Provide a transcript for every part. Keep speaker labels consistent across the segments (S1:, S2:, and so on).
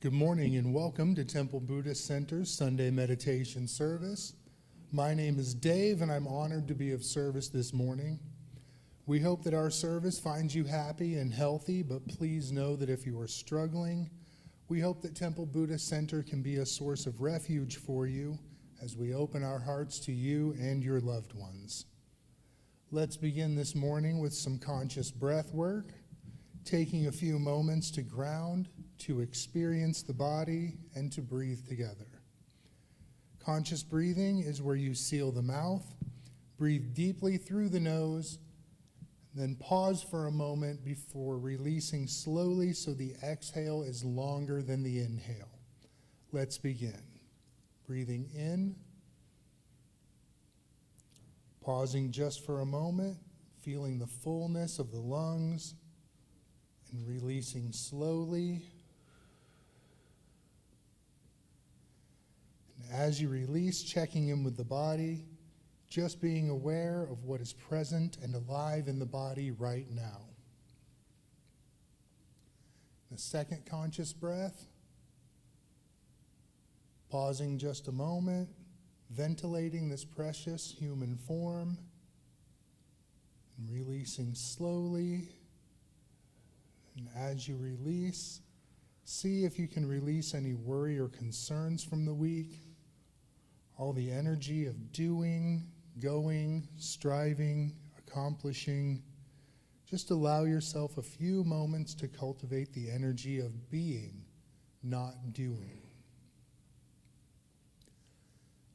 S1: Good morning and welcome to Temple Buddhist Center's Sunday meditation service. My name is Dave and I'm honored to be of service this morning. We hope that our service finds you happy and healthy, but please know that if you are struggling, we hope that Temple Buddhist Center can be a source of refuge for you as we open our hearts to you and your loved ones. Let's begin this morning with some conscious breath work, taking a few moments to ground, to experience the body, and to breathe together. Conscious breathing is where you seal the mouth, breathe deeply through the nose, then pause for a moment before releasing slowly so the exhale is longer than the inhale. Let's begin. Breathing in, pausing just for a moment, feeling the fullness of the lungs, and releasing slowly. And as you release, checking in with the body, just being aware of what is present and alive in the body right now. The second conscious breath, pausing just a moment, ventilating this precious human form, and releasing slowly. And as you release, see if you can release any worry or concerns from the week, all the energy of doing, going, striving, accomplishing. Just allow yourself a few moments to cultivate the energy of being, not doing.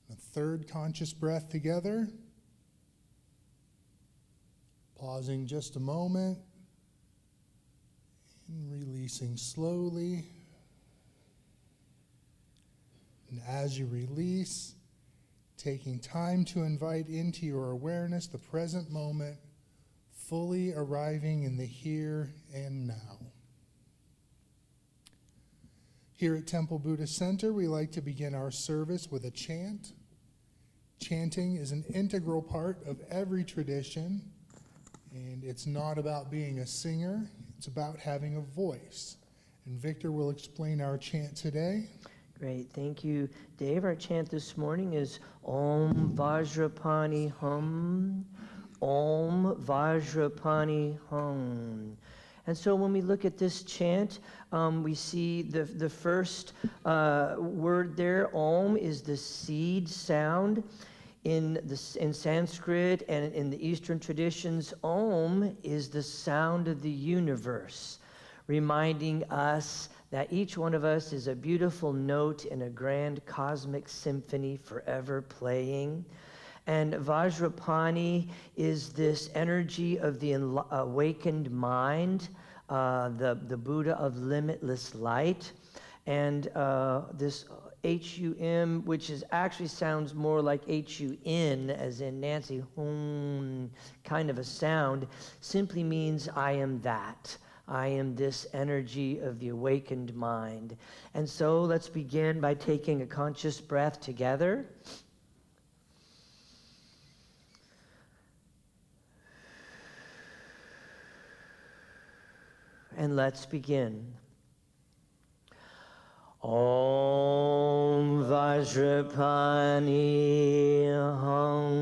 S1: The third conscious breath together, pausing just a moment, and releasing slowly. And as you release, taking time to invite into your awareness the present moment, fully arriving in the here and now. Here at Temple Buddhist Center, we like to begin our service with a chant. Chanting is an integral part of every tradition, and it's not about being a singer. It's about having a voice. And Victor will explain our chant today.
S2: Great, thank you, Dave. Our chant this morning is Om Vajrapani Hum, Om Vajrapani Hum. And so when we look at this chant, we see the first word there, Om, is the seed sound. In Sanskrit and in the Eastern traditions, Om is the sound of the universe, reminding us that each one of us is a beautiful note in a grand cosmic symphony forever playing. And Vajrapani is this energy of the awakened mind, the Buddha of limitless light. And this H-U-M, which is actually sounds more like H-U-N, as in Nancy, hum, kind of a sound, simply means I am that. I am this energy of the awakened mind. And so let's begin by taking a conscious breath together. And let's begin. Om Vajrapani Hum.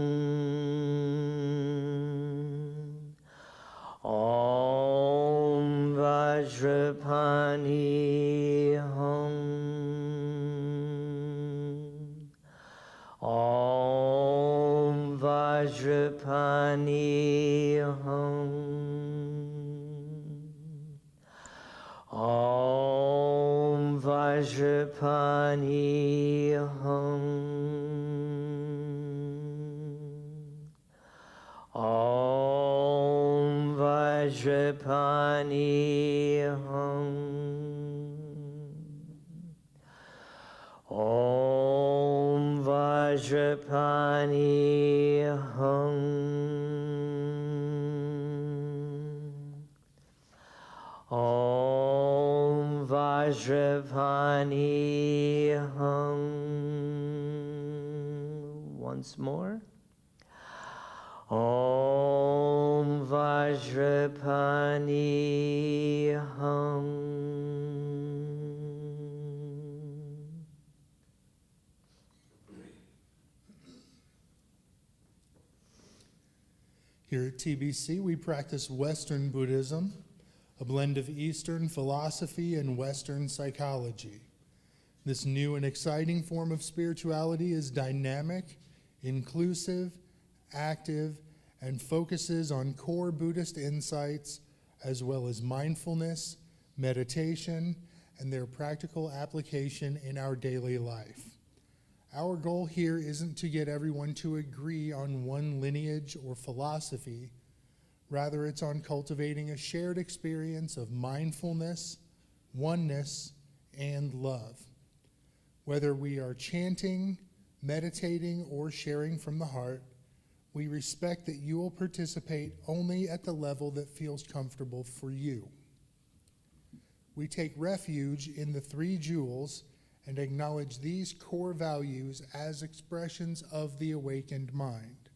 S2: Om Vajrapani Hum. Om Vajrapani Hum. Om Vajrapani Hum. Om Vajrapani Hum. Om Vajrapani Hum. Om Vajrapani Hum. Once more. Om Vajrapani Hum.
S1: at TBC, we practice Western Buddhism, a blend of Eastern philosophy and Western psychology. This new and exciting form of spirituality is dynamic, inclusive, active, and focuses on core Buddhist insights as well as mindfulness, meditation, and their practical application in our daily life. Our goal here isn't to get everyone to agree on one lineage or philosophy. Rather, it's on cultivating a shared experience of mindfulness, oneness, and love. Whether we are chanting, meditating, or sharing from the heart, we respect that you will participate only at the level that feels comfortable for you. We take refuge in the three jewels and acknowledge these core values as expressions of the awakened mind: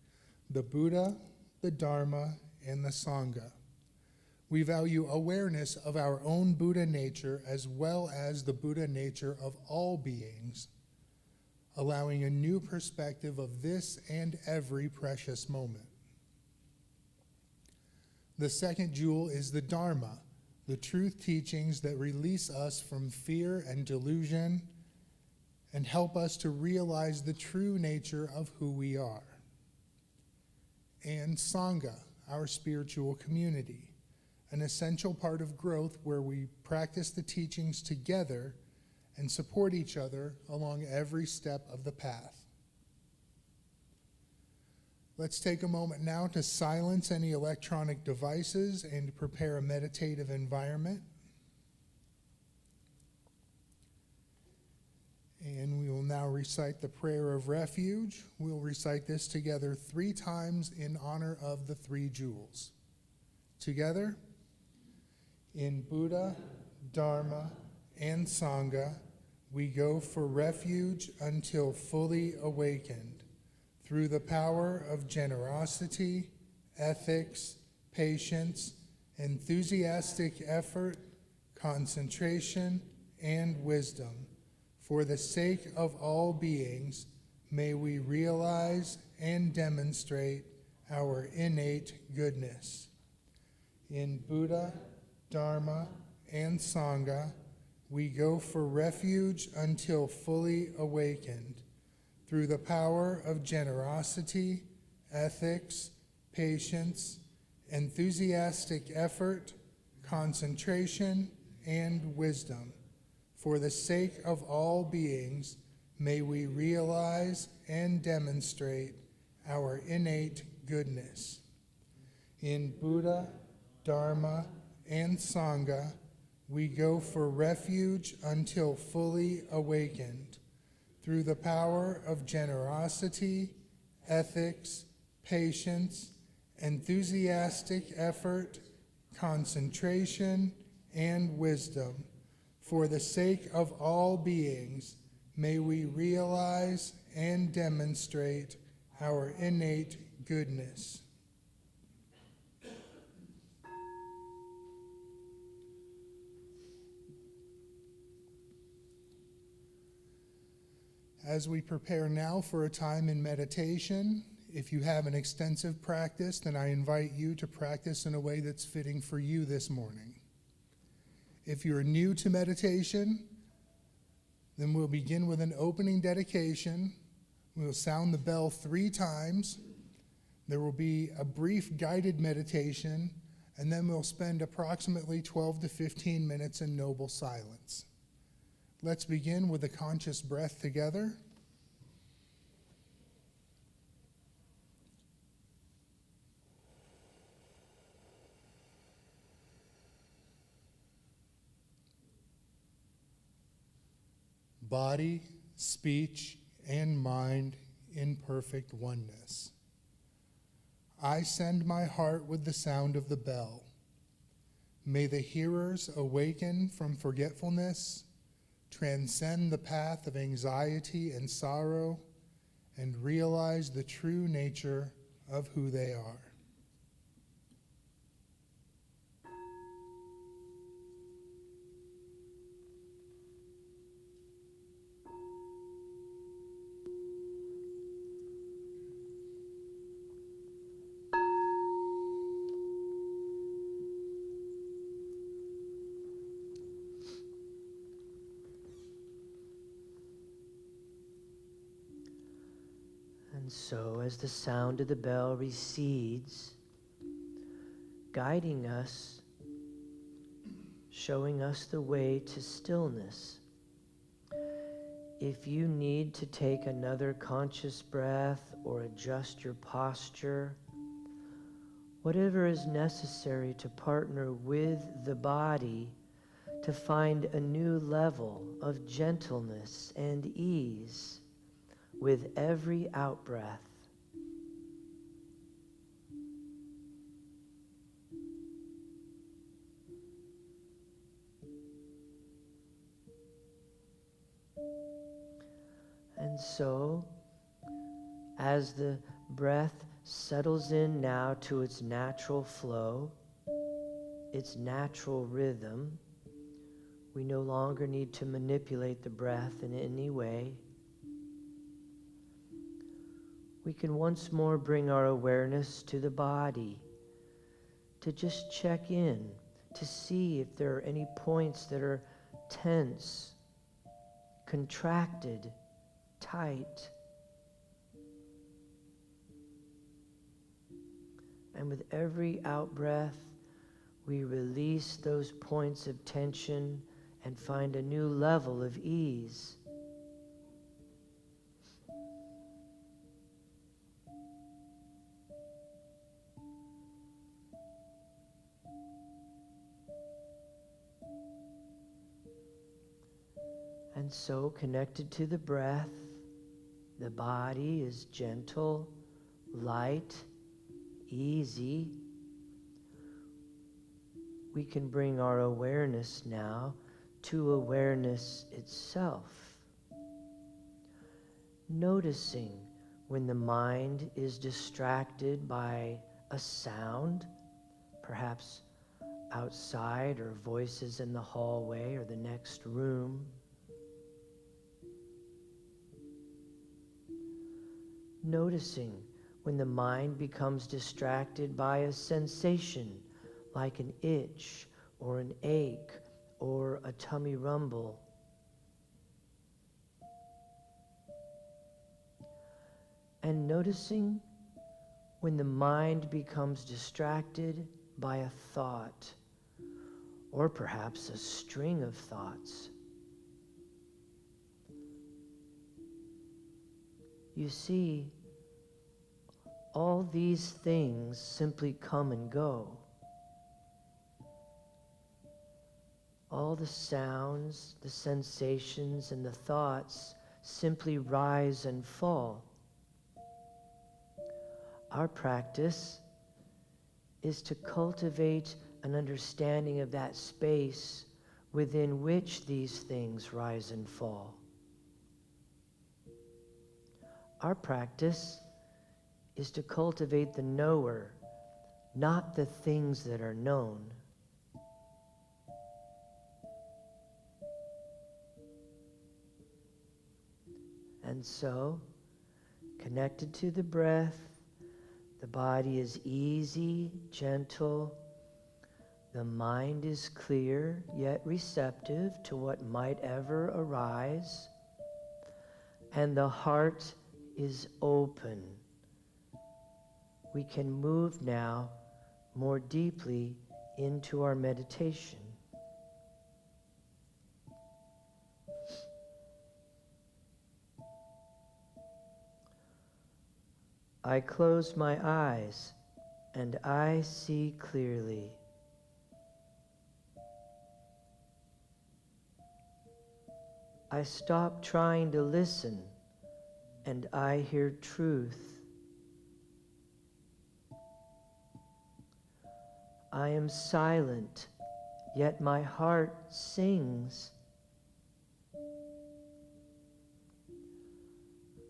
S1: the Buddha, the Dharma, and the Sangha. We value awareness of our own Buddha nature as well as the Buddha nature of all beings, allowing a new perspective of this and every precious moment. The second jewel is the Dharma, the truth teachings that release us from fear and delusion and help us to realize the true nature of who we are. And Sangha, our spiritual community, an essential part of growth where we practice the teachings together and support each other along every step of the path. Let's take a moment now to silence any electronic devices and prepare a meditative environment. And we will now recite the prayer of refuge. We'll recite this together 3 times in honor of the 3 jewels. Together, in Buddha, Dharma, and Sangha, we go for refuge until fully awakened, through the power of generosity, ethics, patience, enthusiastic effort, concentration, and wisdom. For the sake of all beings, may we realize and demonstrate our innate goodness. In Buddha, Dharma, and Sangha, we go for refuge until fully awakened, through the power of generosity, ethics, patience, enthusiastic effort, concentration, and wisdom. For the sake of all beings, may we realize and demonstrate our innate goodness. In Buddha, Dharma, and Sangha, we go for refuge until fully awakened, through the power of generosity, ethics, patience, enthusiastic effort, concentration, and wisdom. For the sake of all beings, may we realize and demonstrate our innate goodness. As we prepare now for a time in meditation, if you have an extensive practice, then I invite you to practice in a way that's fitting for you this morning. If you're new to meditation, then we'll begin with an opening dedication. We'll sound the bell 3 times. There will be a brief guided meditation, and then we'll spend approximately 12 to 15 minutes in noble silence. Let's begin with a conscious breath together. Body, speech, and mind in perfect oneness. I send my heart with the sound of the bell. May the hearers awaken from forgetfulness, transcend the path of anxiety and sorrow, and realize the true nature of who they are.
S2: And so as the sound of the bell recedes, guiding us, showing us the way to stillness, if you need to take another conscious breath or adjust your posture, whatever is necessary to partner with the body to find a new level of gentleness and ease with every out-breath. And so, as the breath settles in now to its natural flow, its natural rhythm, we no longer need to manipulate the breath in any way. We can once more bring our awareness to the body, to just check in, to see if there are any points that are tense, contracted, tight. And with every out-breath, we release those points of tension and find a new level of ease. And so, connected to the breath, the body is gentle, light, easy. We can bring our awareness now to awareness itself. Noticing when the mind is distracted by a sound, perhaps outside or voices in the hallway or the next room. Noticing when the mind becomes distracted by a sensation like an itch or an ache or a tummy rumble. And noticing when the mind becomes distracted by a thought or perhaps a string of thoughts. You see, all these things simply come and go. All the sounds, the sensations, and the thoughts simply rise and fall. Our practice is to cultivate an understanding of that space within which these things rise and fall. Our practice is to cultivate the knower, not the things that are known. And so, connected to the breath, the body is easy, gentle, the mind is clear, yet receptive to what might ever arise, and the heart is open. We can move now more deeply into our meditation. I close my eyes and I see clearly. I stop trying to listen and I hear truth. I am silent, yet my heart sings.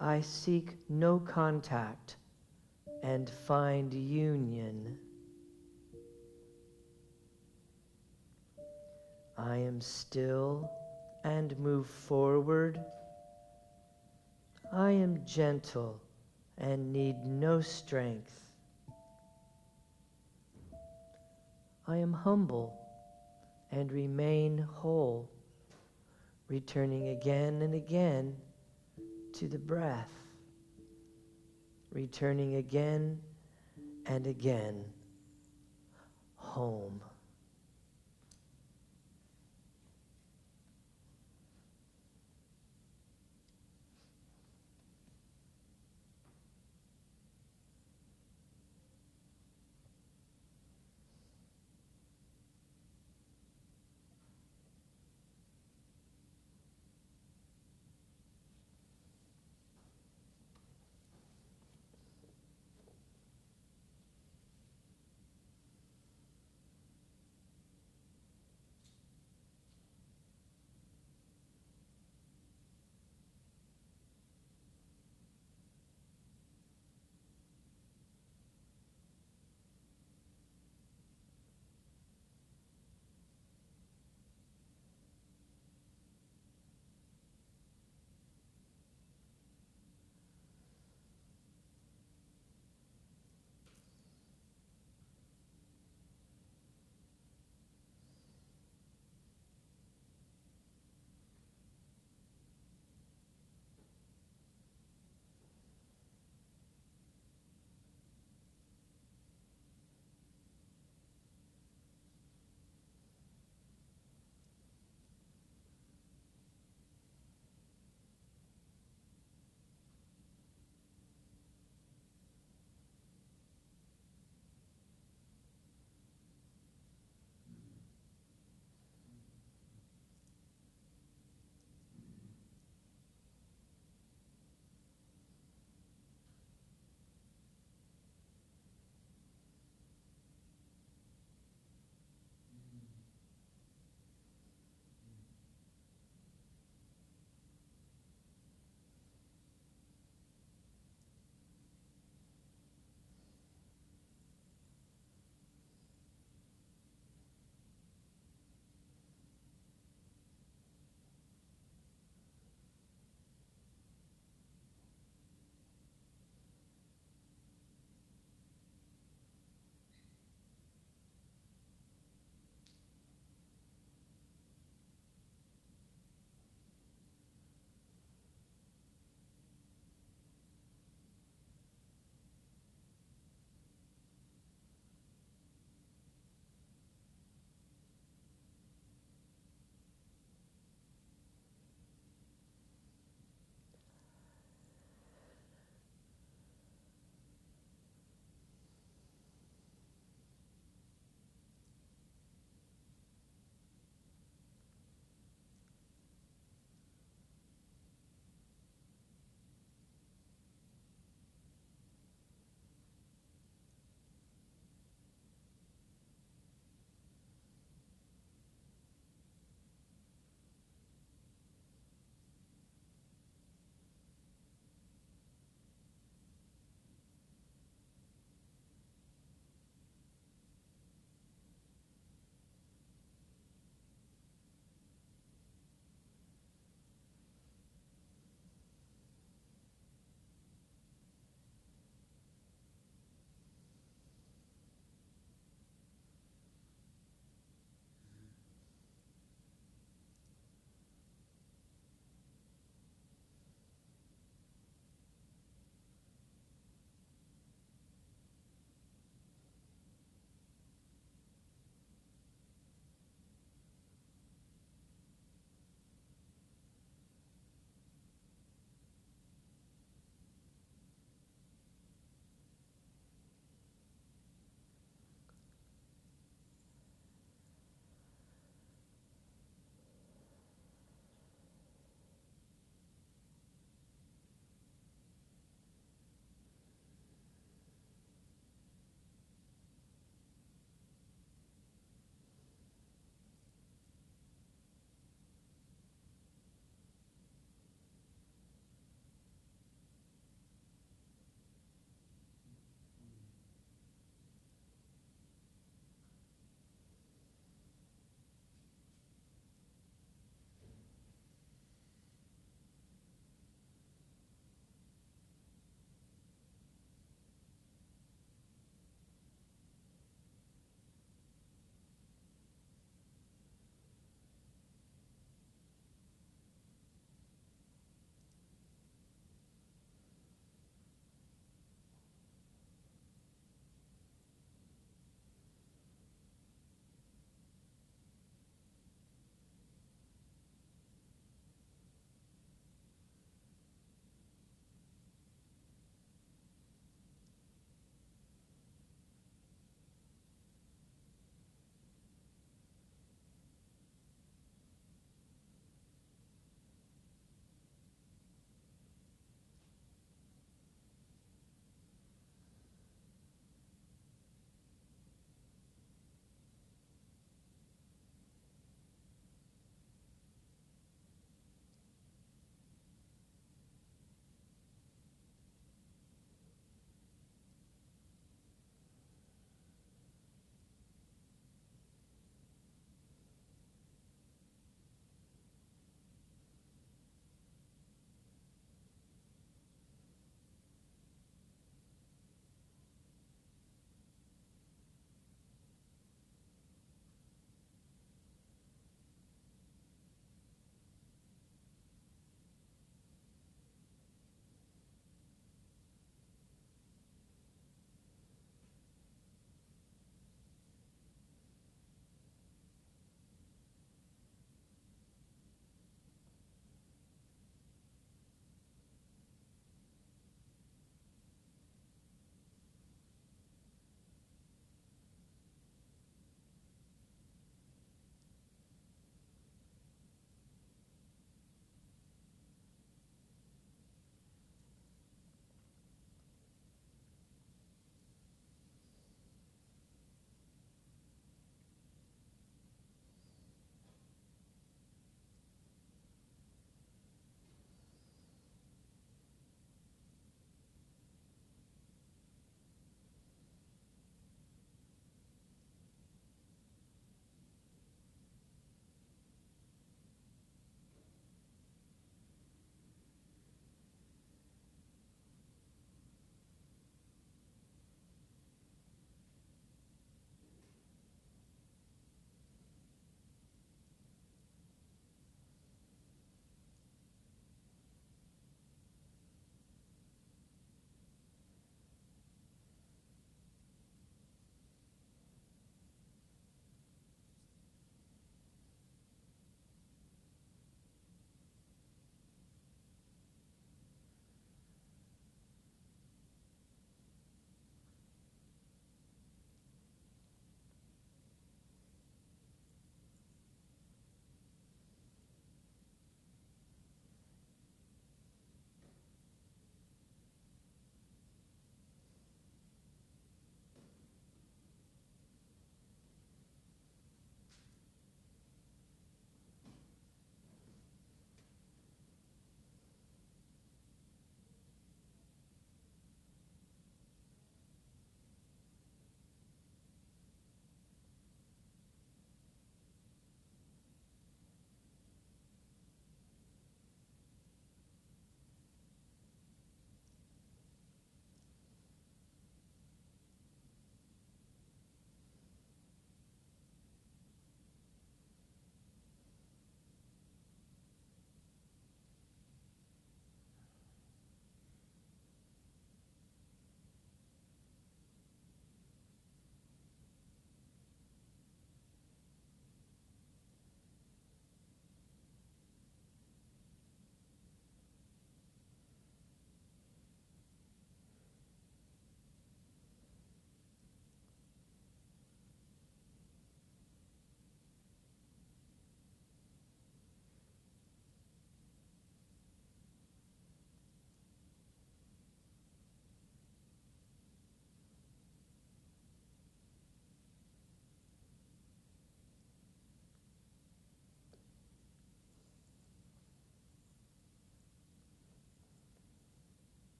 S2: I seek no contact and find union. I am still and move forward. I am gentle and need no strength. I am humble and remain whole, returning again and again to the breath. returning again and again home.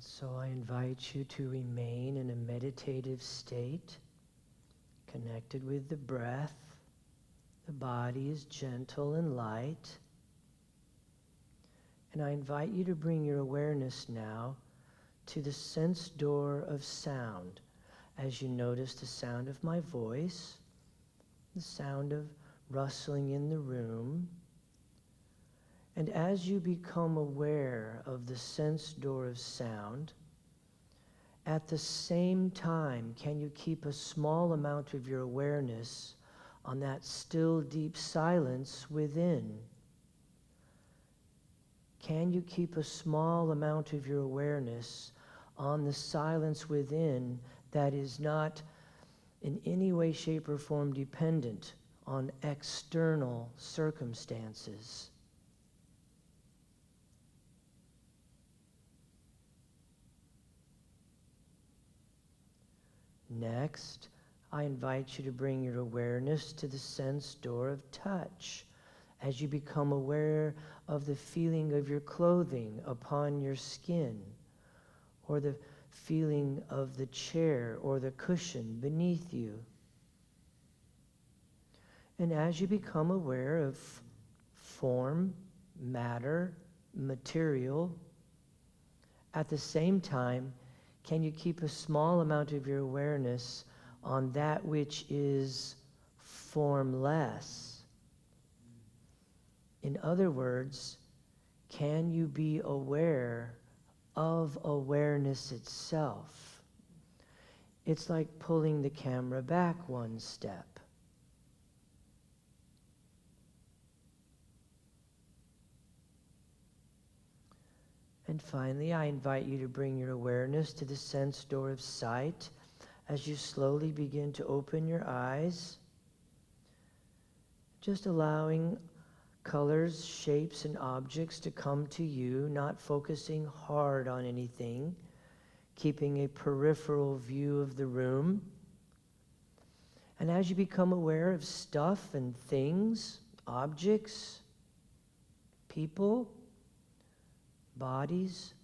S2: So I invite you to remain in a meditative state, connected with the breath. The body is gentle and light. And I invite you to bring your awareness now to the sense door of sound, as you notice the sound of my voice, the sound of rustling in the room. And as you become aware of the sense door of sound, at the same time, can you keep a small amount of your awareness on that still deep silence within? Can you keep a small amount of your awareness on the silence within that is not in any way, shape, or form dependent on external circumstances? Next, I invite you to bring your awareness to the sense door of touch as you become aware of the feeling of your clothing upon your skin, or the feeling of the chair or the cushion beneath you. And as you become aware of form, matter, material, at the same time, can you keep a small amount of your awareness on that which is formless? In other words, can you be aware of awareness itself? It's like pulling the camera back one step. And finally, I invite you to bring your awareness to the sense door of sight as you slowly begin to open your eyes, just allowing colors, shapes, and objects to come to you, not focusing hard on anything, keeping a peripheral view of the room. And as you become aware of stuff and things, objects, people, bodies,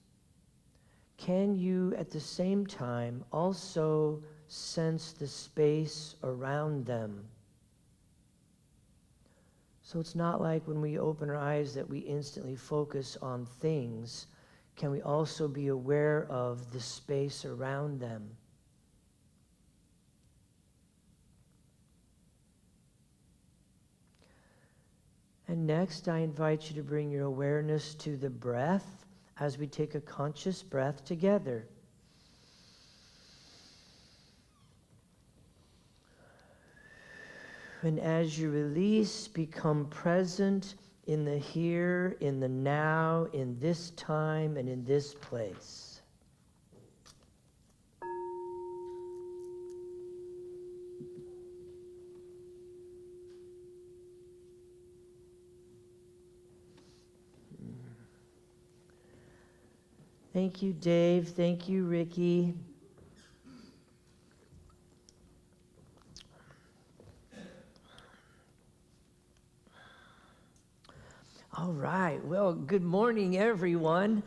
S2: can you at the same time also sense the space around them? So it's not like when we open our eyes that we instantly focus on things. Can we also be aware of the space around them? And next, I invite you to bring your awareness to the breath as we take a conscious breath together. And as you release, become present in the here, in the now, in this time, and in this place. Thank you, Dave. Thank you, Ricky. All right. Well, good morning, everyone.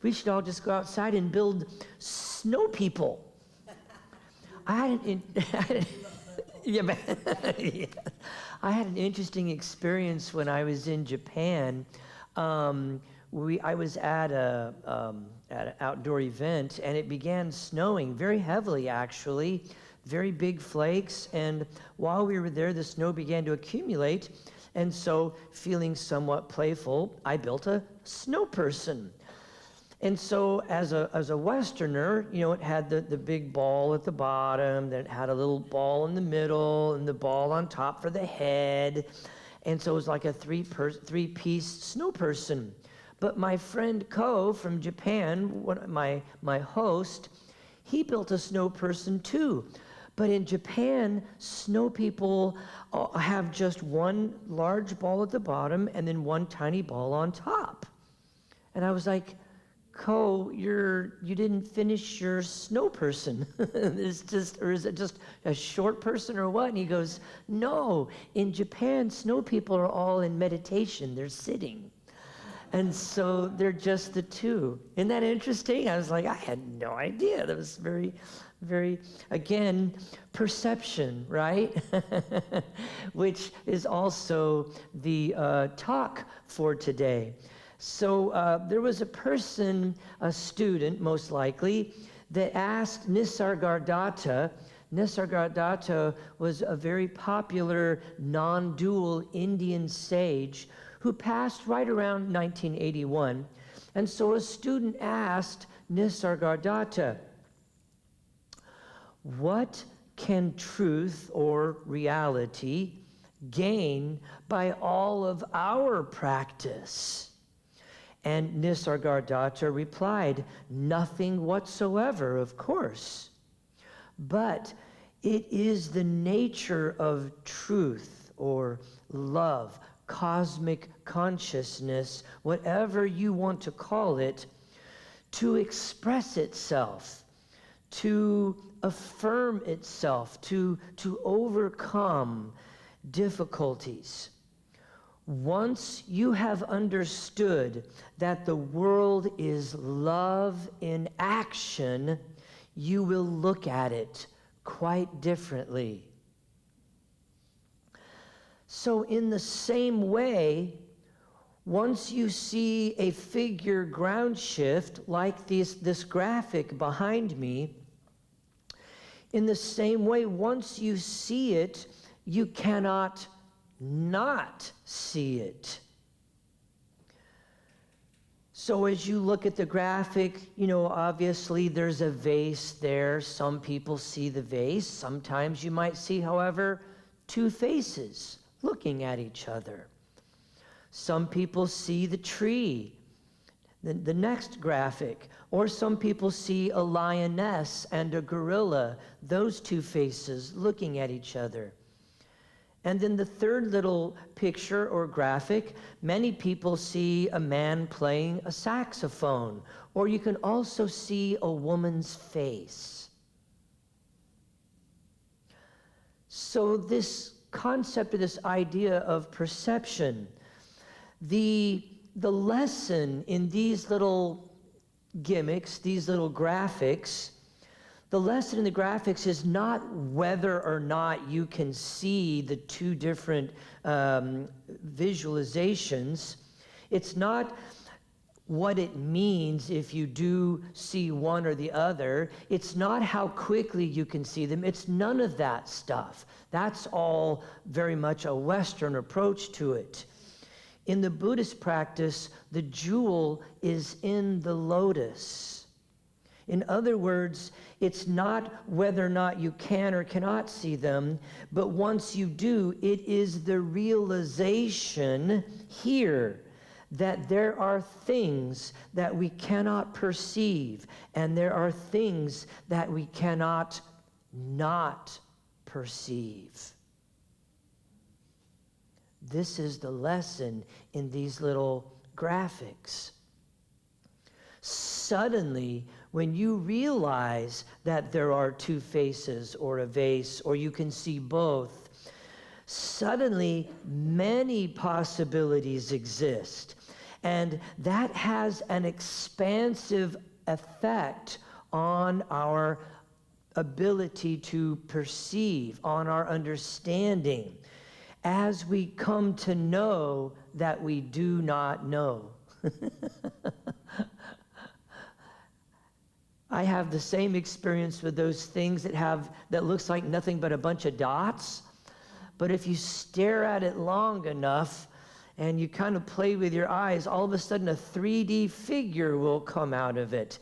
S2: We should all just go outside and build snow people. I had an interesting experience when I was in Japan. I was at an outdoor event, and it began snowing very heavily, actually, very big flakes. And while we were there, the snow began to accumulate. And so, feeling somewhat playful, I built a snow person. And so, as a Westerner, you know, it had the big ball at the bottom, then it had a little ball in the middle, and the ball on top for the head. And so it was like a three-piece snow person. But my friend Ko from Japan, my host, he built a snow person too. But in Japan, snow people have just one large ball at the bottom and then one tiny ball on top. And I was like, Ko, you didn't finish your snow person. Or is it just a short person or what? And he goes, no, in Japan, snow people are all in meditation. They're sitting. And so they're just the two. Isn't that interesting? I was like, I had no idea. That was very, very, again, perception, right? Which is also the talk for today. So there was a person, a student most likely, that asked Nisargadatta. Nisargadatta was a very popular non-dual Indian sage who passed right around 1981. And so a student asked Nisargadatta, what can truth or reality gain by all of our practice? And Nisargadatta replied, nothing whatsoever, of course. But it is the nature of truth or love, cosmic consciousness, whatever you want to call it, to express itself, to affirm itself, to overcome difficulties. Once you have understood that the world is love in action, you will look at it quite differently. So in the same way, once you see a figure ground shift like this graphic behind me, in the same way, once you see it, you cannot not see it. So as you look at the graphic, obviously there's a vase there. Some people see the vase. Sometimes you might see, however, two faces looking at each other. Some people see the tree, the next graphic, or some people see a lioness and a gorilla, those two faces looking at each other. And then the third little picture or graphic, many people see a man playing a saxophone, or you can also see a woman's face. So this concept of this idea of perception, the lesson in these little gimmicks, these little graphics, the lesson in the graphics is not whether or not you can see the two different visualizations. It's not what it means if you do see one or the other. It's not how quickly you can see them. It's none of that stuff. That's all very much a Western approach to it. In the Buddhist practice, the jewel is in the lotus. In other words, it's not whether or not you can or cannot see them, but once you do, it is the realization here that there are things that we cannot perceive, and there are things that we cannot not perceive. This is the lesson in these little graphics. Suddenly, when you realize that there are two faces or a vase, or you can see both, suddenly many possibilities exist. And that has an expansive effect on our ability to perceive, on our understanding, as we come to know that we do not know. I have the same experience with those things that looks like nothing but a bunch of dots. But if you stare at it long enough and you kind of play with your eyes, all of a sudden a 3D figure will come out of it.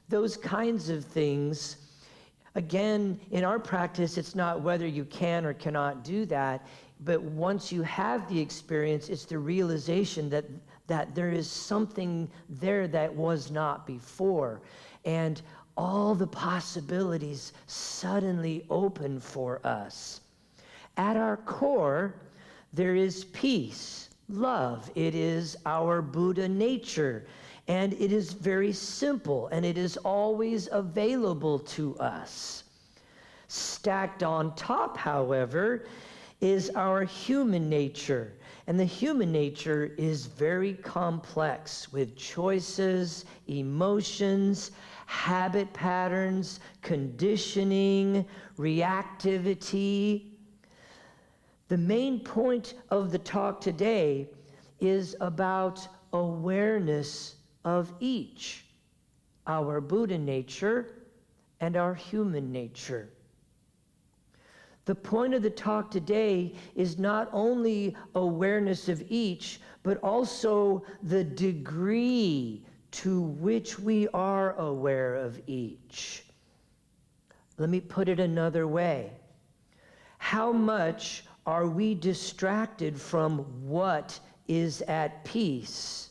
S2: Those kinds of things, again, in our practice, it's not whether you can or cannot do that, but once you have the experience, it's the realization that there is something there that was not before. And all the possibilities suddenly open for us. At our core, there is peace, love. It is our Buddha nature. And it is very simple, and it is always available to us. Stacked on top, however, is our human nature. And the human nature is very complex with choices, emotions, habit patterns, conditioning, reactivity. The main point of the talk today is about awareness of each, our Buddha nature and our human nature. The point of the talk today is not only awareness of each, but also the degree to which we are aware of each. Let me put it another way. How much are we distracted from what is at peace?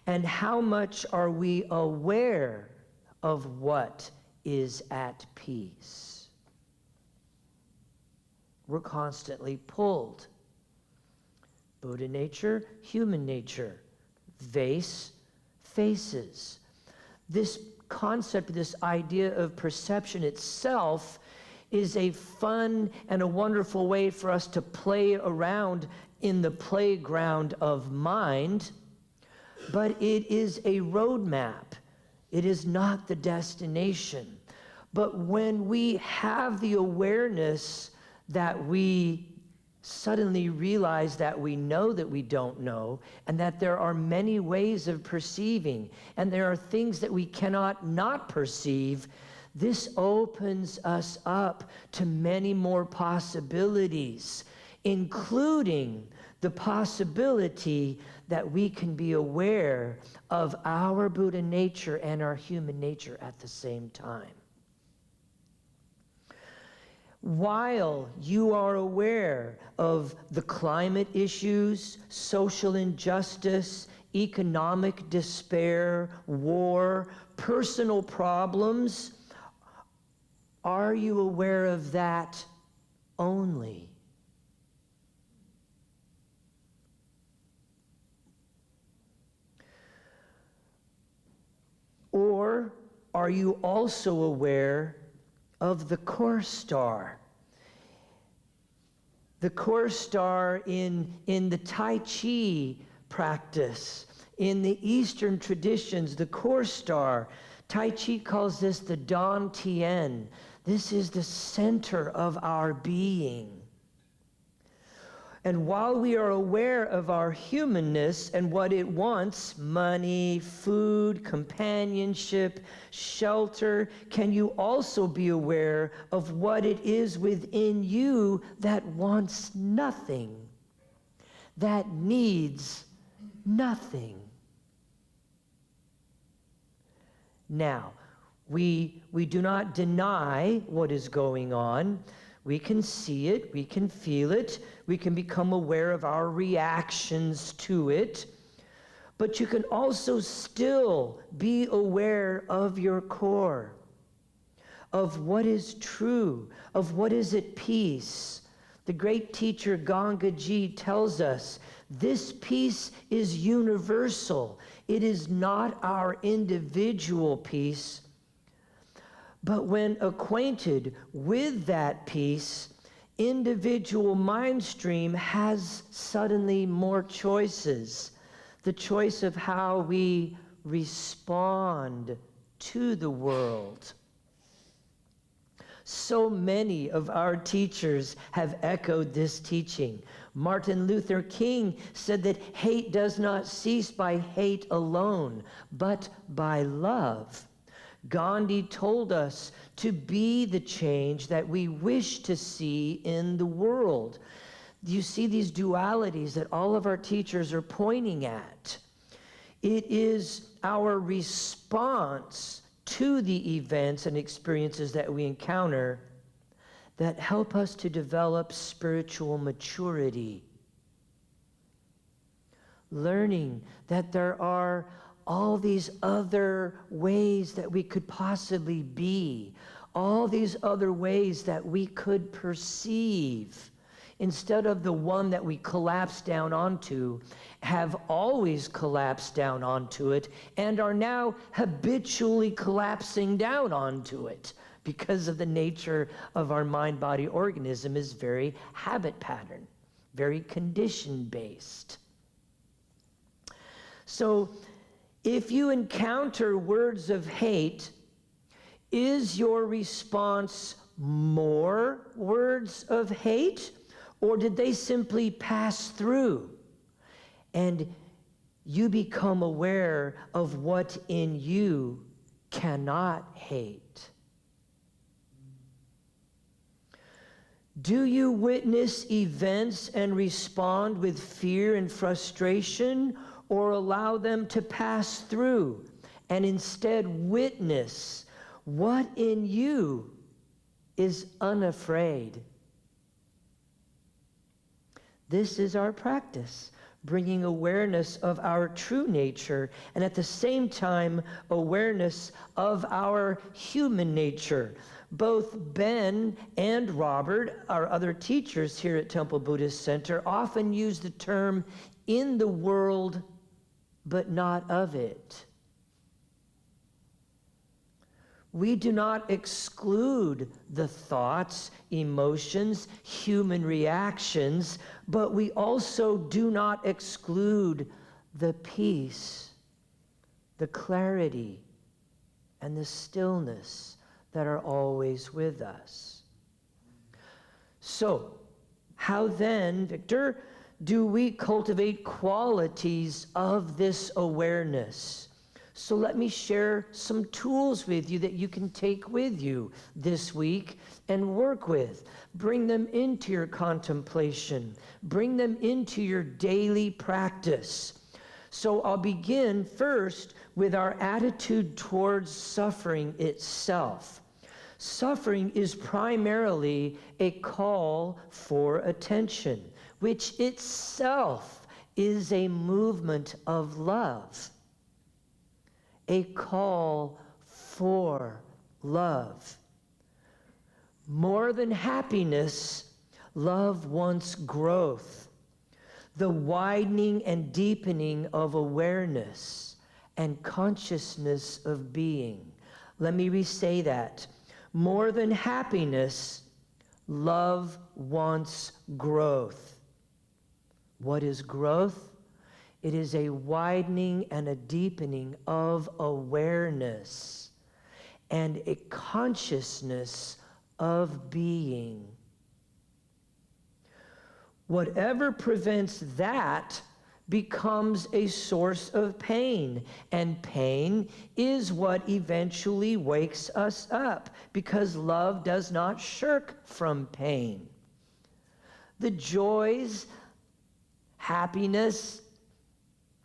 S2: And how much are we aware of what is at peace? We're constantly pulled. Buddha nature, human nature, vase, faces. This concept, this idea of perception itself is a fun and a wonderful way for us to play around in the playground of mind, but it is a roadmap. It is not the destination. But when we have the awareness that we suddenly realize that we know that we don't know, and that there are many ways of perceiving, and there are things that we cannot not perceive, this opens us up to many more possibilities, including the possibility that we can be aware of our Buddha nature and our human nature at the same time. While you are aware of the climate issues, social injustice, economic despair, war, personal problems, are you aware of that only? Or are you also aware of the core star? The core star in the Tai Chi practice, in the Eastern traditions, the core star, Tai Chi calls this the Dan Tien. This is the center of our being. And while we are aware of our humanness and what it wants, money, food, companionship, shelter, can you also be aware of what it is within you that wants nothing, that needs nothing? Now, we do not deny what is going on. We can see it, we can feel it, we can become aware of our reactions to it, but you can also still be aware of your core, of what is true, of what is at peace. The great teacher Gangaji tells us this peace is universal. It is not our individual peace. But when acquainted with that peace, individual mind stream has suddenly more choices. The choice of how we respond to the world. So many of our teachers have echoed this teaching. Martin Luther King said that hate does not cease by hate alone, but by love. Gandhi told us to be the change that we wish to see in the world. You see these dualities that all of our teachers are pointing at. It is our response to the events and experiences that we encounter that help us to develop spiritual maturity. Learning that there are all these other ways that we could possibly be, all these other ways that we could perceive, instead of the one that we collapse down onto, have always collapsed down onto it, and are now habitually collapsing down onto it, because of the nature of our mind-body organism is very habit pattern, very condition-based. So if you encounter words of hate, is your response more words of hate, or did they simply pass through and you become aware of what in you cannot hate? Do you witness events and respond with fear and frustration, or allow them to pass through and instead witness what in you is unafraid? This is our practice, bringing awareness of our true nature and at the same time awareness of our human nature. Both Ben and Robert, our other teachers here at Temple Buddhist Center, often use the term in the world but not of it. We do not exclude the thoughts, emotions, human reactions, but we also do not exclude the peace, the clarity, and the stillness that are always with us. So, how then, Victor, do we cultivate qualities of this awareness? So let me share some tools with you that you can take with you this week and work with. Bring them into your contemplation. Bring them into your daily practice. So I'll begin first with our attitude towards suffering itself. Suffering is primarily a call for attention, which itself is a movement of love. A call for love. More than happiness, love wants growth, the widening and deepening of awareness and consciousness of being. Let me re-say that. More than happiness, love wants growth. What is growth? It is a widening and a deepening of awareness and a consciousness of being. Whatever prevents that becomes a source of pain, and pain is what eventually wakes us up, because love does not shirk from pain. The joys, happiness,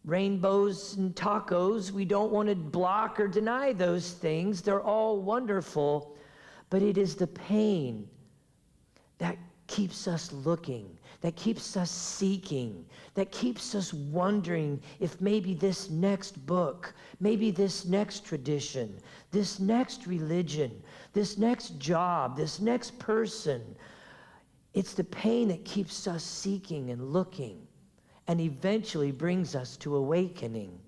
S2: rainbows and tacos, we don't want to block or deny those things. They're all wonderful, but it is the pain that keeps us looking, that keeps us seeking, that keeps us wondering if maybe this next book, maybe this next tradition, this next religion, this next job, this next person. It's the pain that keeps us seeking and looking, and eventually brings us to awakening.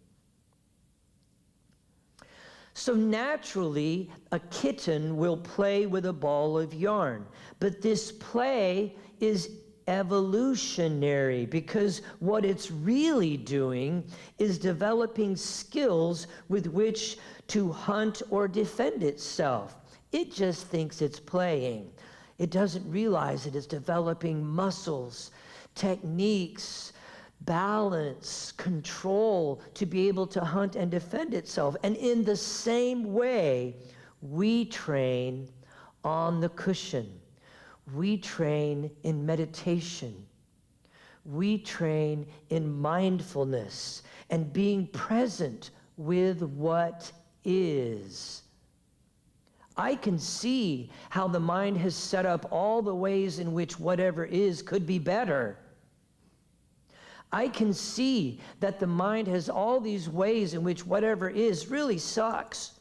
S2: So naturally, a kitten will play with a ball of yarn, but this play is evolutionary, because what it's really doing is developing skills with which to hunt or defend itself. It just thinks it's playing. It doesn't realize it is developing muscles, techniques, balance, control to be able to hunt and defend itself. And in the same way, we train on the cushion. We train in meditation. We train in mindfulness and being present with what is. I can see how the mind has set up all the ways in which whatever is could be better. I can see that the mind has all these ways in which whatever is really sucks.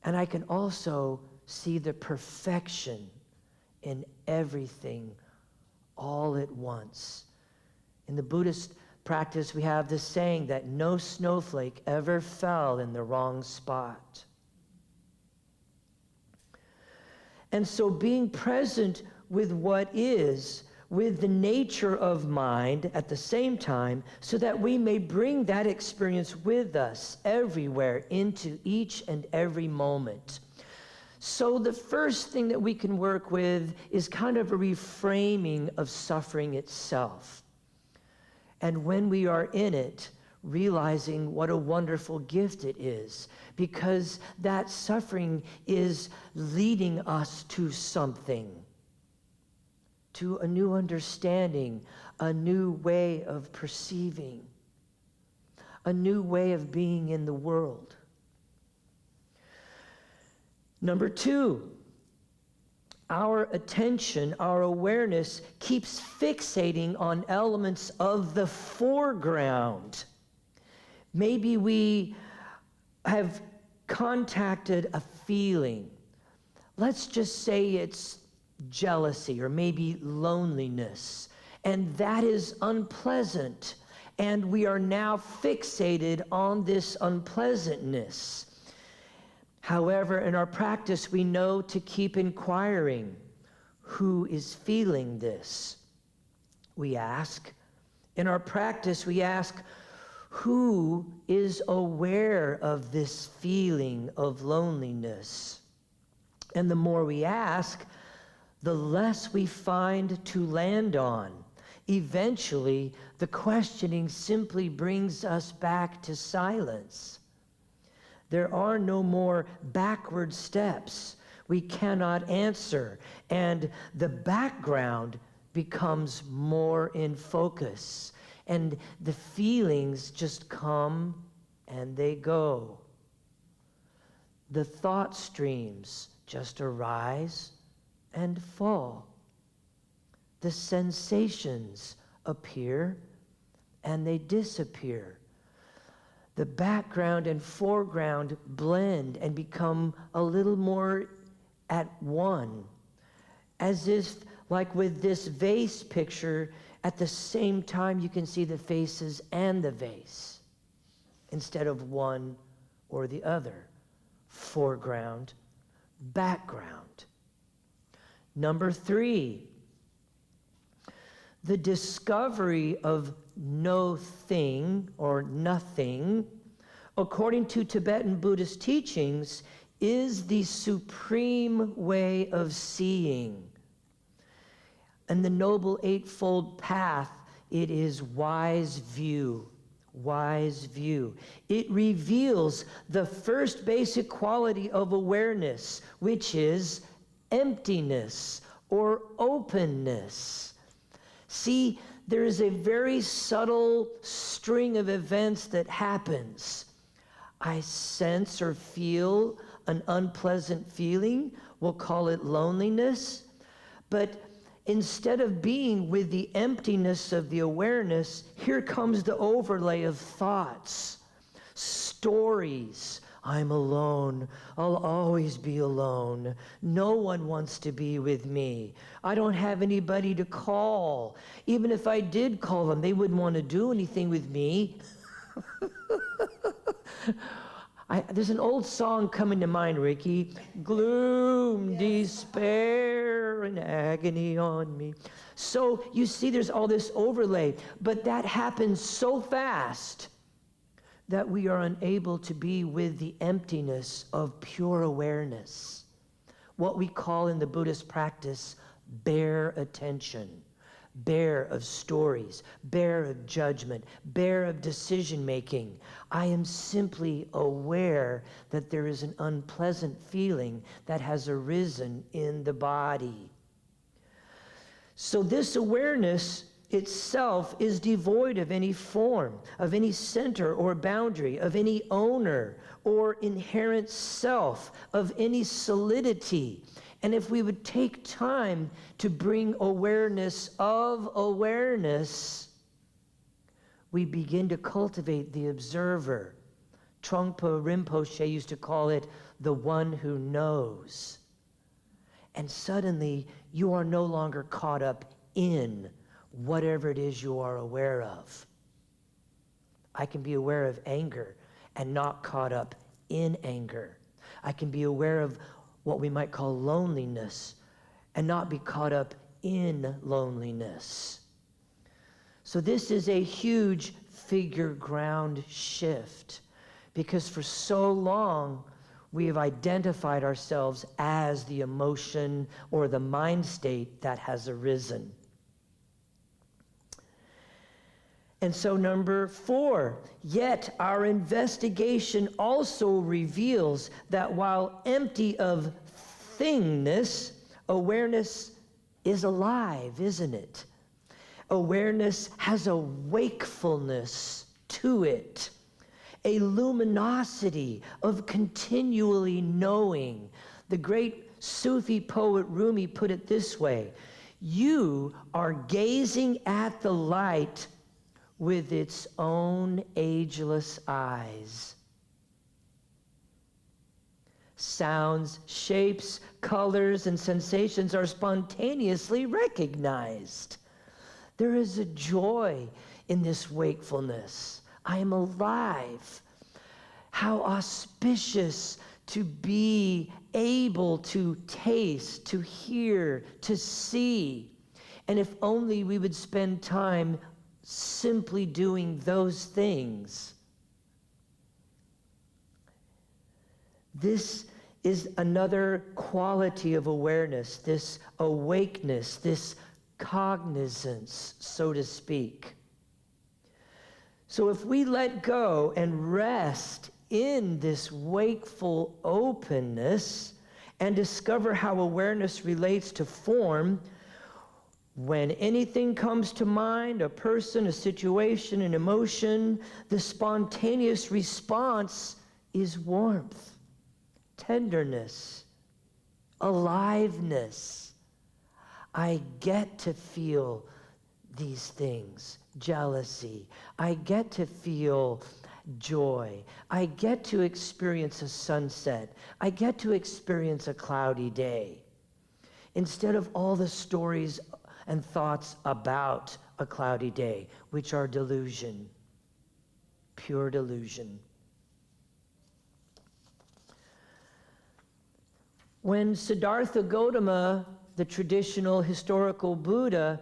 S2: And I can also see the perfection in everything all at once. In the Buddhist practice, we have this saying that no snowflake ever fell in the wrong spot. And so being present with what is, with the nature of mind at the same time, so that we may bring that experience with us everywhere into each and every moment. So the first thing that we can work with is kind of a reframing of suffering itself. And when we are in it, realizing what a wonderful gift it is, because that suffering is leading us to something, to a new understanding, a new way of perceiving, a new way of being in the world. Number two, our attention, our awareness keeps fixating on elements of the foreground. Maybe we have contacted a feeling. Let's just say it's jealousy or maybe loneliness, and that is unpleasant, and we are now fixated on this unpleasantness. However, in our practice, we know to keep inquiring, who is feeling this? We ask. In our practice, we ask, who is aware of this feeling of loneliness? And the more we ask, the less we find to land on. Eventually, the questioning simply brings us back to silence. There are no more backward steps. We cannot answer, and the background becomes more in focus, and the feelings just come and they go. The thought streams just arise and fall. The sensations appear and they disappear. The background and foreground blend and become a little more at one, as if, like with this vase picture, at the same time you can see the faces and the vase, instead of one or the other. Foreground, background. Number three, the discovery of no thing or nothing, according to Tibetan Buddhist teachings, is the supreme way of seeing. And the Noble Eightfold Path, it is wise view. Wise view. It reveals the first basic quality of awareness, which is emptiness or openness. See, there is a very subtle string of events that happens. I sense or feel an unpleasant feeling. We'll call it loneliness. But instead of being with the emptiness of the awareness, here comes the overlay of thoughts, stories. I'm alone. I'll always be alone. No one wants to be with me. I don't have anybody to call. Even if I did call them, they wouldn't want to do anything with me. There's an old song coming to mind, Ricky. Gloom, despair, and agony on me. So you see there's all this overlay, but that happens so fast that we are unable to be with the emptiness of pure awareness. What we call in the Buddhist practice, bare attention. Bare of stories, bare of judgment, bare of decision-making. I am simply aware that there is an unpleasant feeling that has arisen in the body. So this awareness itself is devoid of any form, of any center or boundary, of any owner or inherent self, of any solidity. And if we would take time to bring awareness of awareness, we begin to cultivate the observer. Trungpa Rinpoche used to call it the one who knows. And suddenly you are no longer caught up in whatever it is you are aware of. I can be aware of anger and not caught up in anger. I can be aware of what we might call loneliness and not be caught up in loneliness. So this is a huge figure ground shift, because for so long we have identified ourselves as the emotion or the mind state that has arisen. And so number 4, yet our investigation also reveals that while empty of thingness, awareness is alive, isn't it? Awareness has a wakefulness to it, a luminosity of continually knowing. The great Sufi poet Rumi put it this way: you are gazing at the light with its own ageless eyes. Sounds, shapes, colors, and sensations are spontaneously recognized. There is a joy in this wakefulness. I am alive. How auspicious to be able to taste, to hear, to see. And if only we would spend time simply doing those things. This is another quality of awareness, this awakeness, this cognizance, so to speak. So if we let go and rest in this wakeful openness and discover how awareness relates to form, when anything comes to mind, a person, a situation, an emotion, the spontaneous response is warmth, tenderness, aliveness. I get to feel these things, jealousy. I get to feel joy. I get to experience a sunset. I get to experience a cloudy day. Instead of all the stories and thoughts about a cloudy day, which are delusion, pure delusion. When Siddhartha Gautama, the traditional historical Buddha,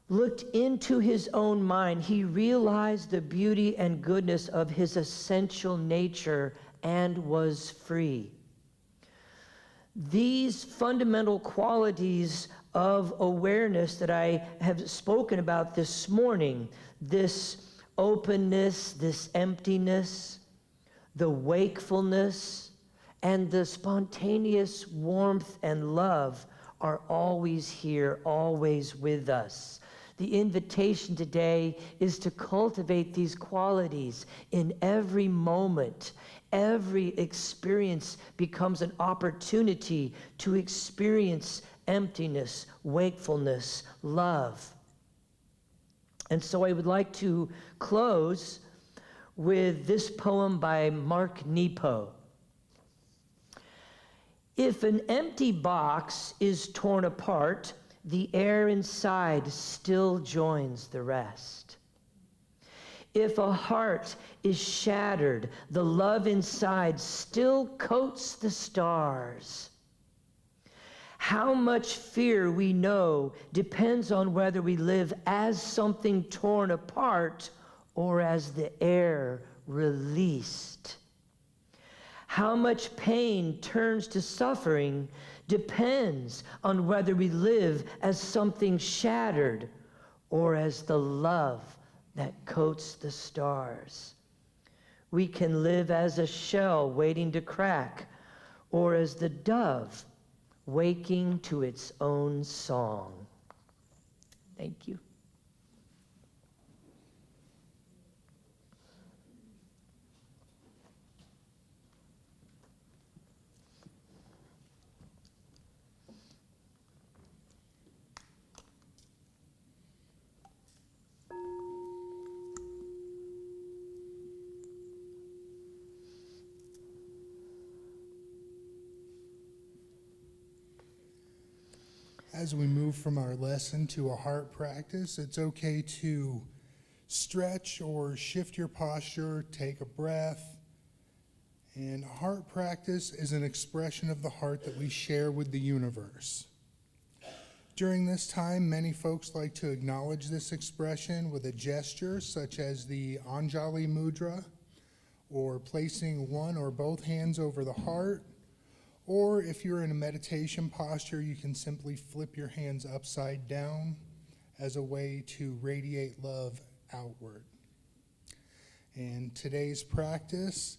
S2: looked into his own mind, he realized the beauty and goodness of his essential nature and was free. These fundamental qualities of awareness that I have spoken about this morning, this openness, this emptiness, the wakefulness, and the spontaneous warmth and love are always here, always with us. The invitation today is to cultivate these qualities in every moment. Every experience becomes an opportunity to experience emptiness, wakefulness, love. And so I would like to close with this poem by Mark Nepo. If an empty box is torn apart, the air inside still joins the rest. If a heart is shattered, the love inside still coats the stars. How much fear we know depends on whether we live as something torn apart or as the air released. How much pain turns to suffering depends on whether we live as something shattered or as the love that coats the stars. We can live as a shell waiting to crack, or as the dove waking to its own song. Thank you.
S1: As we move from our lesson to a heart practice, it's okay to stretch or shift your posture, take a breath. And heart practice is an expression of the heart that we share with the universe. During this time, many folks like to acknowledge this expression with a gesture such as the Anjali Mudra, or placing one or both hands over the heart, or if you're in a meditation posture, you can simply flip your hands upside down as a way to radiate love outward. And today's practice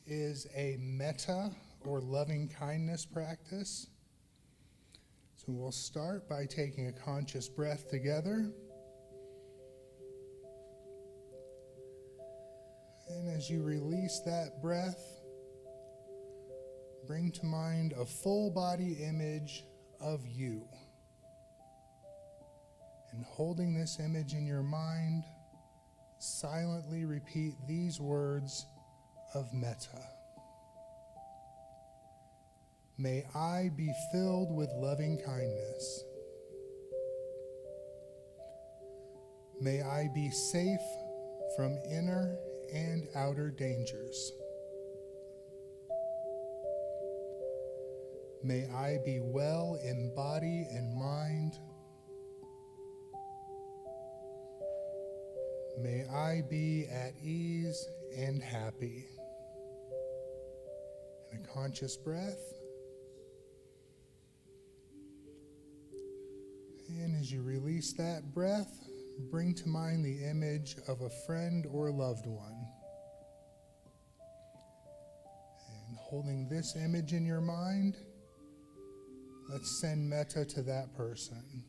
S1: is a metta or loving kindness practice. So we'll start by taking a conscious breath together. And as you release that breath, bring to mind a full body image of you. And holding this image in your mind, silently repeat these words of metta. May I be filled with loving kindness. May I be safe from inner and outer dangers. May I be well in body and mind. May I be at ease and happy. And a conscious breath. And as you release that breath, bring to mind the image of a friend or loved one. And holding this image in your mind, let's send metta to that person.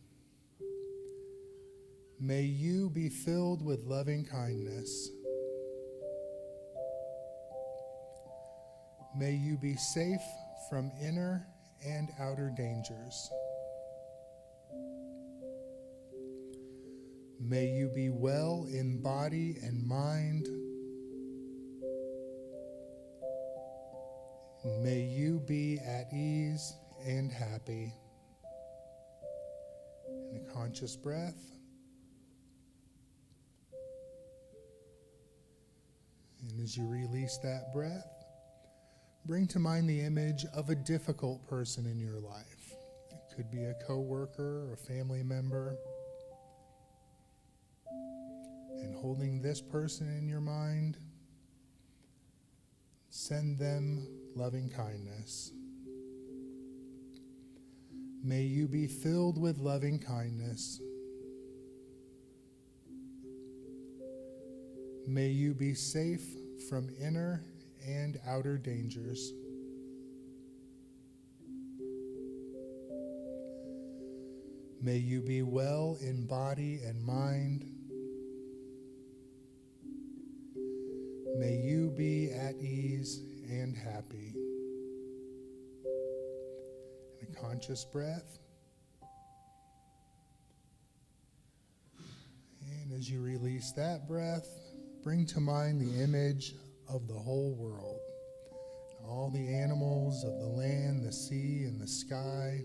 S1: May you be filled with loving kindness. May you be safe from inner and outer dangers. May you be well in body and mind. May you be at ease and happy. And a conscious breath. And as you release that breath, bring to mind the image of a difficult person in your life. It could be a coworker or a family member. And holding this person in your mind, send them loving kindness. May you be filled with loving kindness. May you be safe from inner and outer dangers. May you be well in body and mind. May you be at ease and happy. And a conscious breath. And as you release that breath, bring to mind the image of the whole world. All the animals of the land, the sea, and the sky.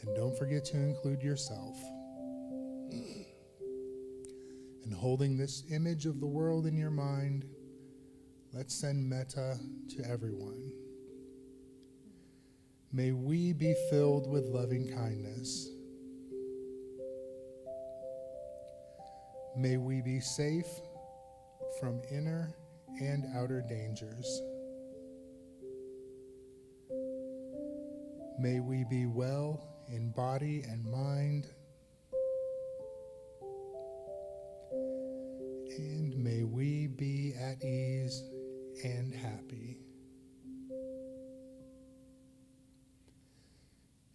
S1: And don't forget to include yourself. And holding this image of the world in your mind, let's send metta to everyone. May we be filled with loving kindness. May we be safe from inner and outer dangers. May we be well in body and mind. And may we be at ease and happy.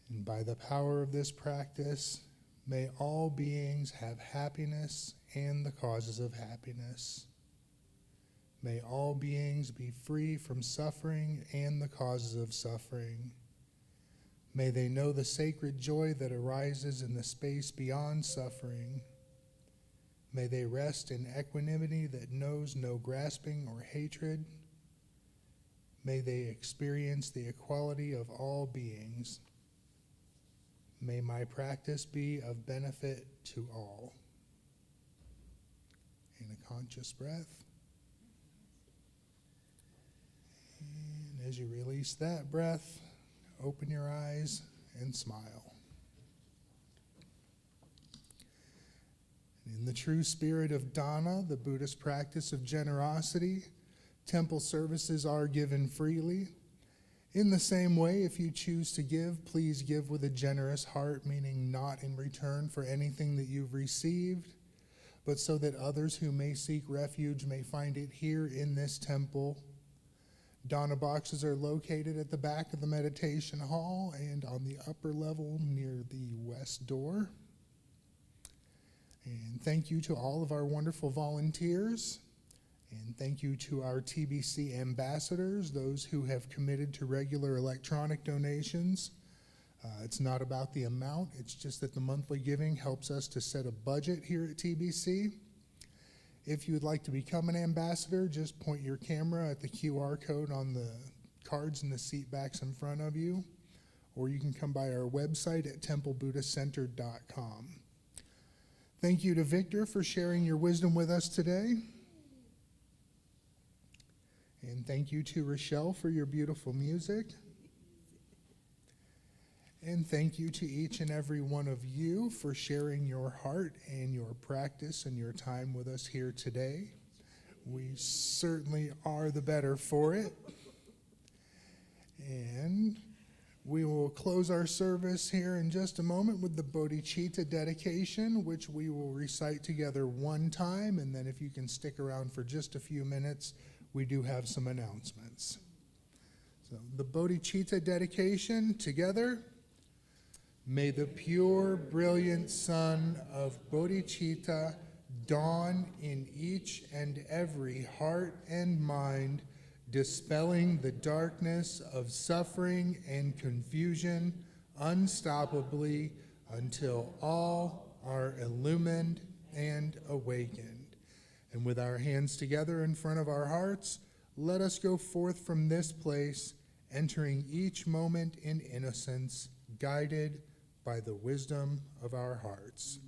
S1: And by the power of this practice, may all beings have happiness and the causes of happiness. May all beings be free from suffering and the causes of suffering. May they know the sacred joy that arises in the space beyond suffering. May they rest in equanimity that knows no grasping or hatred. May they experience the equality of all beings. May my practice be of benefit to all. In a conscious breath. And as you release that breath, open your eyes and smile. In the true spirit of dana, the Buddhist practice of generosity, temple services are given freely. In the same way, if you choose to give, please give with a generous heart, meaning not in return for anything that you've received, but so that others who may seek refuge may find it here in this temple. Dana boxes are located at the back of the meditation hall and on the upper level near the west door. And thank you to all of our wonderful volunteers. And thank you to our TBC ambassadors, those who have committed to regular electronic donations. It's not about the amount, it's just that the monthly giving helps us to set a budget here at TBC. If you would like to become an ambassador, just point your camera at the QR code on the cards in the seat backs in front of you, or you can come by our website at templebuddhistcenter.com. Thank you to Victor for sharing your wisdom with us today. And thank you to Rochelle for your beautiful music. And thank you to each and every one of you for sharing your heart and your practice and your time with us here today. We certainly are the better for it. And we will close our service here in just a moment with the Bodhicitta dedication, which we will recite together one time. And then if you can stick around for just a few minutes, we do have some announcements. So the Bodhicitta dedication together. May the pure, brilliant sun of Bodhicitta dawn in each and every heart and mind, dispelling the darkness of suffering and confusion unstoppably until all are illumined and awakened. And with our hands together in front of our hearts, let us go forth from this place, entering each moment in innocence, guided by the wisdom of our hearts.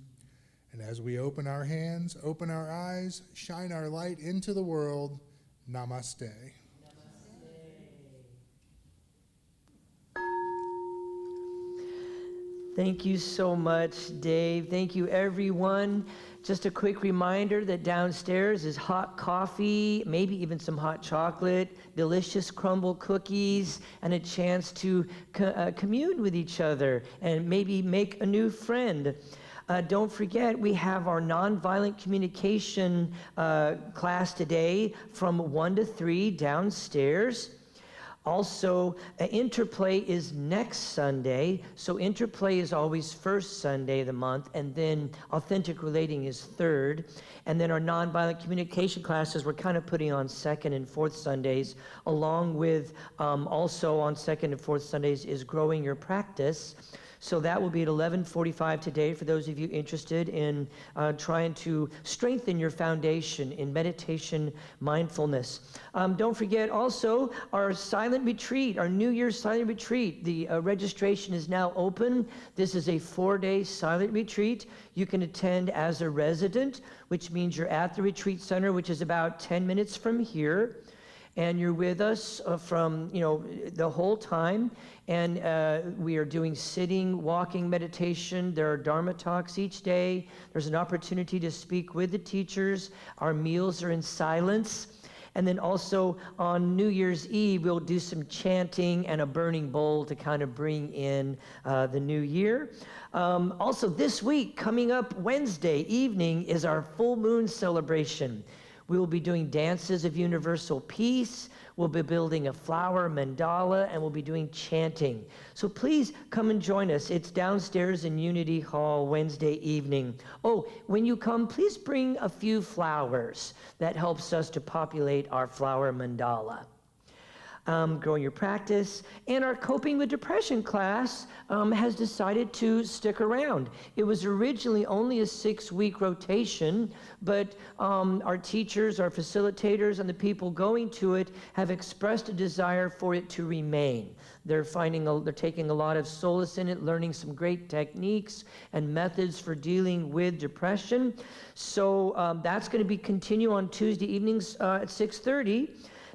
S1: And as we open our hands, open our eyes, shine our light into the world, namaste.
S2: Thank you so much, Dave. Thank you, everyone. Just a quick reminder that downstairs is hot coffee, maybe even some hot chocolate, delicious crumble cookies, and a chance to commune with each other and maybe make a new friend. Don't forget, we have our nonviolent communication class today from 1 to 3 downstairs. Also, Interplay is next Sunday. So Interplay is always first Sunday of the month, and then Authentic Relating is third. And then our nonviolent communication classes we're kind of putting on second and fourth Sundays, along with also on second and fourth Sundays is Growing Your Practice. So that will be at 11:45 today for those of you interested in trying to strengthen your foundation in meditation mindfulness. Don't forget also our silent retreat, our New Year's silent retreat. The registration is now open. This is a 4-day silent retreat. You can attend as a resident, which means you're at the retreat center, which is about 10 minutes from here. And you're with us from, the whole time. And we are doing sitting, walking meditation. There are Dharma talks each day. There's an opportunity to speak with the teachers. Our meals are in silence. And then also on New Year's Eve, we'll do some chanting and a burning bowl to kind of bring in the new year. Also this week, coming up Wednesday evening, is our full moon celebration. We will be doing dances of universal peace. We'll be building a flower mandala, and we'll be doing chanting. So please come and join us. It's downstairs in Unity Hall Wednesday evening. Oh, when you come, please bring a few flowers. That helps us to populate our flower mandala. Growing Your Practice, and our Coping with Depression class has decided to stick around. It was originally only a 6-week rotation, but our teachers, our facilitators, and the people going to it have expressed a desire for it to remain. They're taking a lot of solace in it, learning some great techniques and methods for dealing with depression. So that's going to continue on Tuesday evenings at 6:30.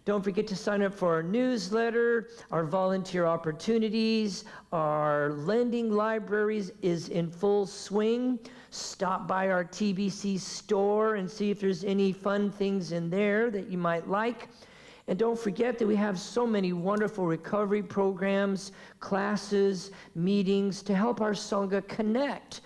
S2: Don't forget to sign up for our newsletter, our volunteer opportunities, our lending libraries is in full swing. Stop by our TBC store and see if there's any fun things in there that you might like. And don't forget that we have so many wonderful recovery programs, classes, meetings to help our Sangha connect.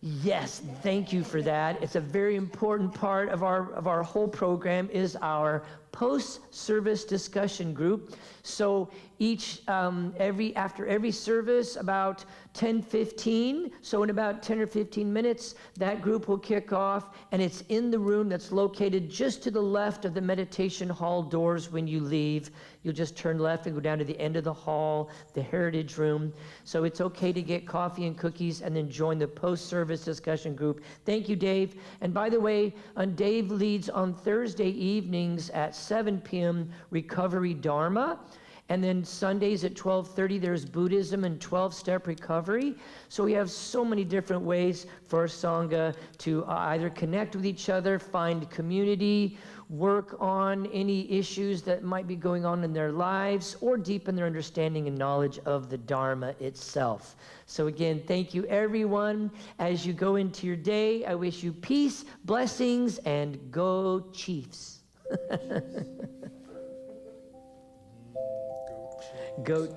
S2: Yes, thank you for that. It's a very important part of our whole program is our post-service discussion group. So after every service, about 10:15, so in about 10 or 15 minutes, that group will kick off, and it's in the room that's located just to the left of the meditation hall doors when you leave. You'll just turn left and go down to the end of the hall, the heritage room. So it's okay to get coffee and cookies and then join the post-service discussion group. Thank you, Dave. And by the way, Dave leads on Thursday evenings at 7 p.m. Recovery Dharma. And then Sundays at 12:30, there's Buddhism and 12-step recovery. So we have so many different ways for our Sangha to either connect with each other, find community, work on any issues that might be going on in their lives, or deepen their understanding and knowledge of the Dharma itself. So again, thank you everyone. As you go into your day, I wish you peace, blessings, and go Chiefs. Goat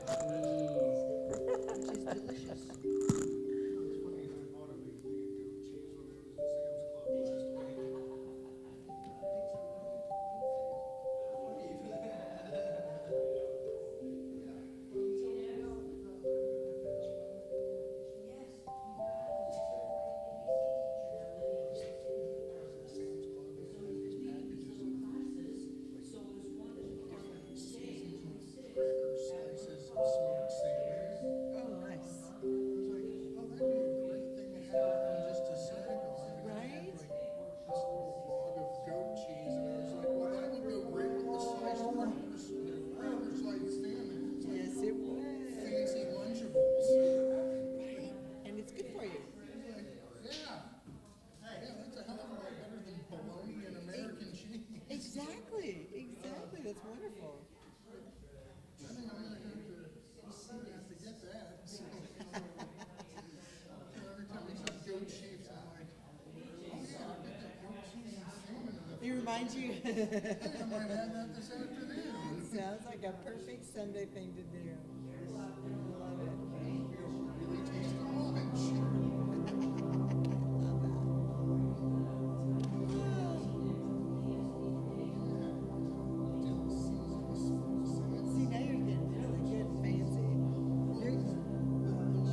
S3: Exactly. That's wonderful.
S1: I think I'm going to have to get that. Every time we say goat Chiefs, I'm like, oh yeah, I bet that goat cheese and salmon in the
S3: It reminds you.
S1: I think I might have that this afternoon.
S3: Sounds like a perfect Sunday thing to do.